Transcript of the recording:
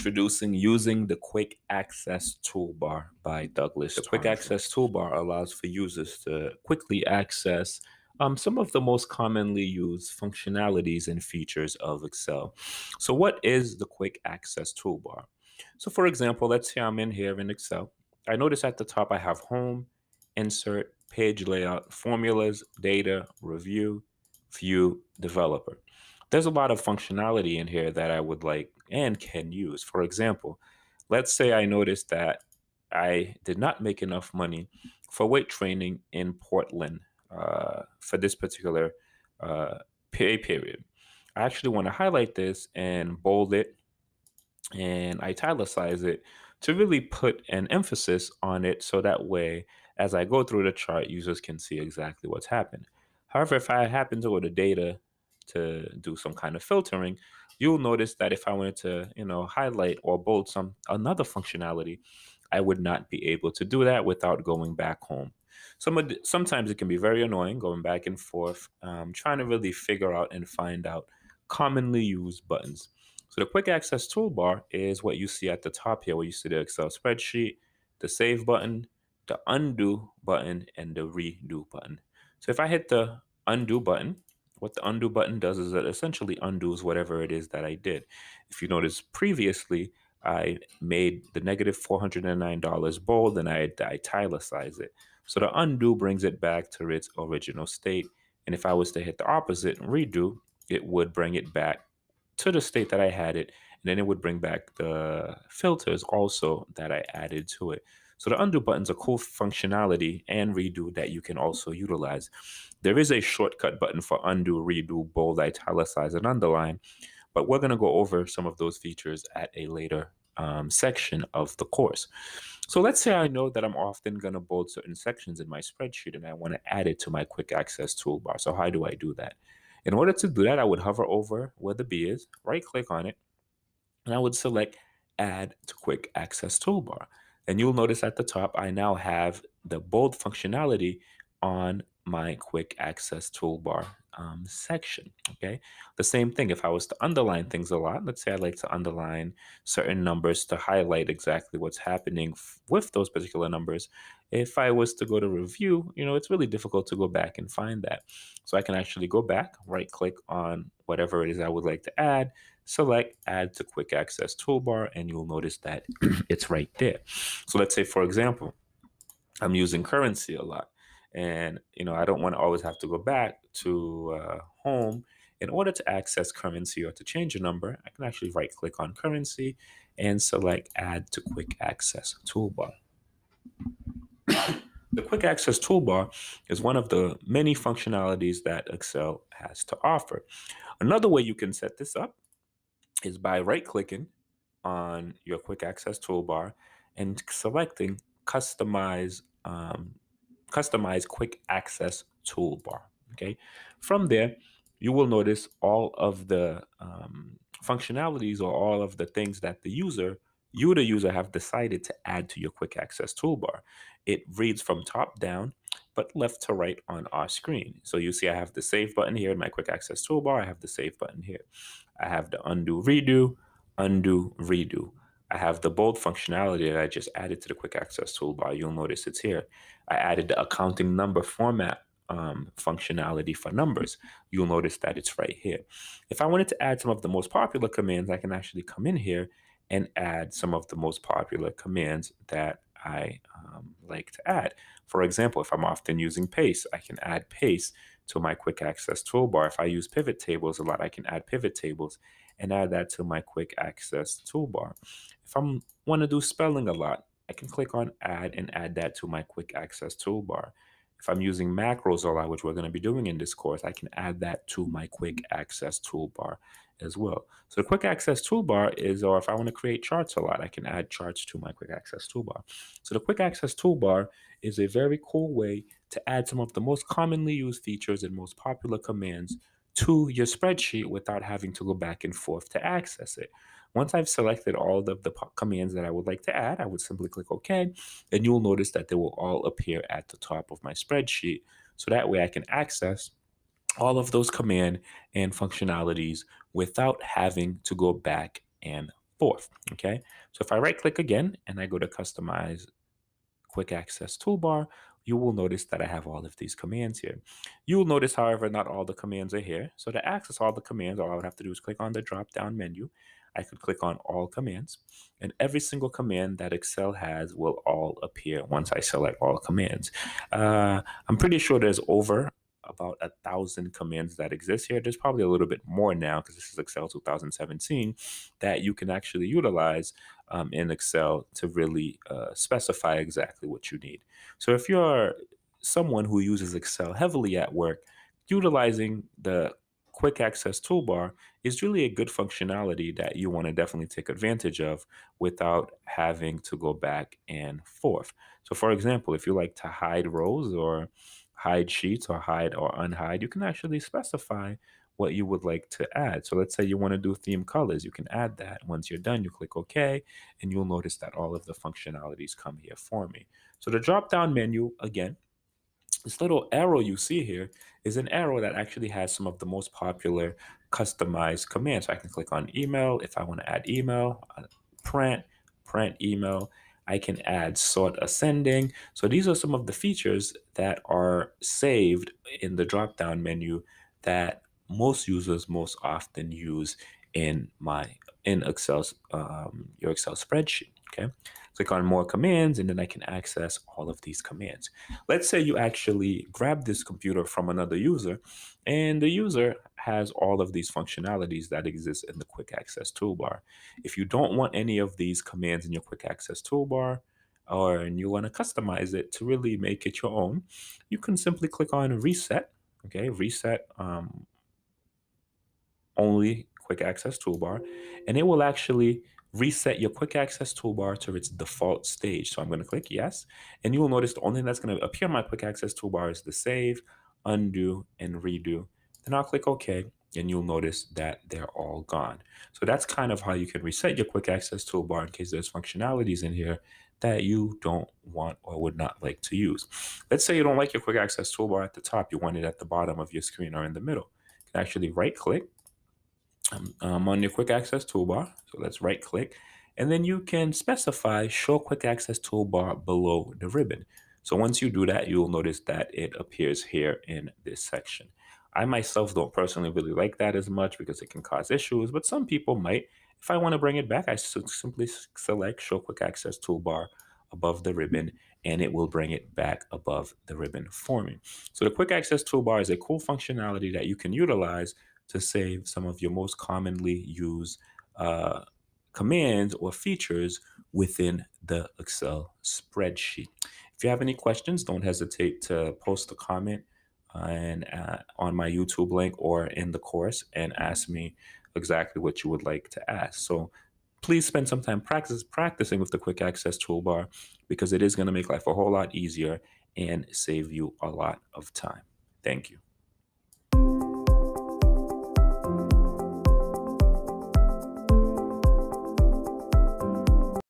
Introducing Using the Quick Access Toolbar by Douglas. The Quick Access Toolbar allows for users to quickly access some of the most commonly used functionalities and features of Excel. So what is the Quick Access Toolbar? So for example, let's say I'm in here in Excel. I notice at the top I have Home, Insert, Page Layout, Formulas, Data, Review, View, Developer. There's a lot of functionality in here that I would like and can use. For example, let's say I noticed that I did not make enough money for weight training in Portland for this particular pay period. I actually want to highlight this and bold it and italicize it to really put an emphasis on it so that way, as I go through the chart, users can see exactly what's happened. However, if I happen to go to data to do some kind of filtering, you'll notice that if I wanted to, highlight or bold another functionality, I would not be able to do that without going back home. Sometimes it can be very annoying going back and forth, trying to really figure out and find out commonly used buttons. So the quick access toolbar is what you see at the top here, where you see the Excel spreadsheet, the save button, the undo button, and the redo button. So if I hit the undo button, what the undo button does is it essentially undoes whatever it is that I did. If you notice previously, I made the negative $409 bold and I italicized it. So the undo brings it back to its original state. And if I was to hit the opposite, redo, it would bring it back to the state that I had it, and then it would bring back the filters also that I added to it. So the undo button's a cool functionality and redo that you can also utilize. There is a shortcut button for undo, redo, bold, italicize, and underline, but we're going to go over some of those features at a later section of the course. So let's say I know that I'm often going to bold certain sections in my spreadsheet and I want to add it to my quick access toolbar. So how do I do that? In order to do that, I would hover over where the B is, right click on it, and I would select Add to Quick Access Toolbar. And you'll notice at the top, I now have the bold functionality on my Quick Access Toolbar section, okay? The same thing, if I was to underline things a lot, let's say I like to underline certain numbers to highlight exactly what's happening with those particular numbers. If I was to go to review, it's really difficult to go back and find that. So I can actually go back, right click on whatever it is I would like to add, select Add to Quick Access Toolbar, and you'll notice that it's right there. So let's say, for example, I'm using currency a lot. And, I don't want to always have to go back to home. In order to access currency or to change a number, I can actually right click on currency and select Add to Quick Access Toolbar. The Quick Access Toolbar is one of the many functionalities that Excel has to offer. Another way you can set this up is by right-clicking on your Quick Access Toolbar and selecting Customize Quick Access Toolbar. Okay. From there, you will notice all of the functionalities or all of the things that the user have decided to add to your Quick Access Toolbar. It reads from top down, but left to right on our screen. So you see I have the Save button here in my Quick Access Toolbar. I have the Save button here. I have the Undo, Redo, I have the bold functionality that I just added to the Quick Access Toolbar. You'll notice it's here. I added the accounting number format functionality for numbers. You'll notice that it's right here. If I wanted to add some of the most popular commands, I can actually come in here and add some of the most popular commands that I like to add. For example, if I'm often using paste, I can add paste to my Quick Access Toolbar. If I use pivot tables a lot, I can add pivot tables and add that to my Quick Access Toolbar. If I want to do spelling a lot, I can click on Add and add that to my Quick Access Toolbar. If I'm using macros a lot, which we're going to be doing in this course, I can add that to my Quick Access Toolbar as well. So the Quick Access Toolbar is, or if I want to create charts a lot, I can add charts to my Quick Access Toolbar. So the Quick Access Toolbar is a very cool way to add some of the most commonly used features and most popular commands to your spreadsheet without having to go back and forth to access it. Once I've selected all of the commands that I would like to add, I would simply click OK, and you'll notice that they will all appear at the top of my spreadsheet. So that way I can access all of those command and functionalities without having to go back and fourth. Okay. So if I right click again and I go to customize quick access toolbar, you will notice that I have all of these commands here. You will notice, however, not all the commands are here. So to access all the commands, all I would have to do is click on the drop down menu. I could click on all commands, and every single command that Excel has will all appear once I select all commands. I'm pretty sure there's over about 1,000 commands that exist here. There's probably a little bit more now because this is Excel 2017 that you can actually utilize in Excel to really specify exactly what you need. So if you're someone who uses Excel heavily at work, utilizing the quick access toolbar is really a good functionality that you want to definitely take advantage of without having to go back and forth. So for example, if you like to hide rows or hide sheets or hide or unhide, you can actually specify what you would like to add. So let's say you want to do theme colors, you can add that. Once you're done, you click OK, and you'll notice that all of the functionalities come here for me. So the drop down menu, again, this little arrow you see here is an arrow that actually has some of the most popular customized commands. So I can click on email if I want to add email, print, print email. I can add sort ascending. So these are some of the features that are saved in the drop down menu that most users most often use in Excel's your Excel spreadsheet. Okay, click on more commands, and then I can access all of these commands. Let's say you actually grab this computer from another user, and the user has all of these functionalities that exist in the quick access toolbar. If you don't want any of these commands in your quick access toolbar, or you want to customize it to really make it your own, you can simply click on reset. Okay, reset only quick access toolbar, and it will actually reset your quick access toolbar to its default stage. So I'm going to click yes, and you will notice the only thing that's going to appear on my quick access toolbar is the save, undo, and redo. Then I'll click OK, and you'll notice that they're all gone. So that's kind of how you can reset your quick access toolbar in case there's functionalities in here that you don't want or would not like to use. Let's say you don't like your quick access toolbar at the top, you want it at the bottom of your screen or in the middle. You can actually right click on your quick access toolbar. So let's right click, and then you can specify show quick access toolbar below the ribbon. So once you do that, you'll notice that it appears here in this section. I myself don't personally really like that as much because it can cause issues, but some people might. If I want to bring it back, I simply select show quick access toolbar above the ribbon, and it will bring it back above the ribbon for me. So the quick access toolbar is a cool functionality that you can utilize to save some of your most commonly used commands or features within the Excel spreadsheet. If you have any questions, don't hesitate to post a comment and on my YouTube link or in the course and ask me exactly what you would like to ask. So please spend some time practicing with the quick access toolbar because it is going to make life a whole lot easier and save you a lot of time. Thank you.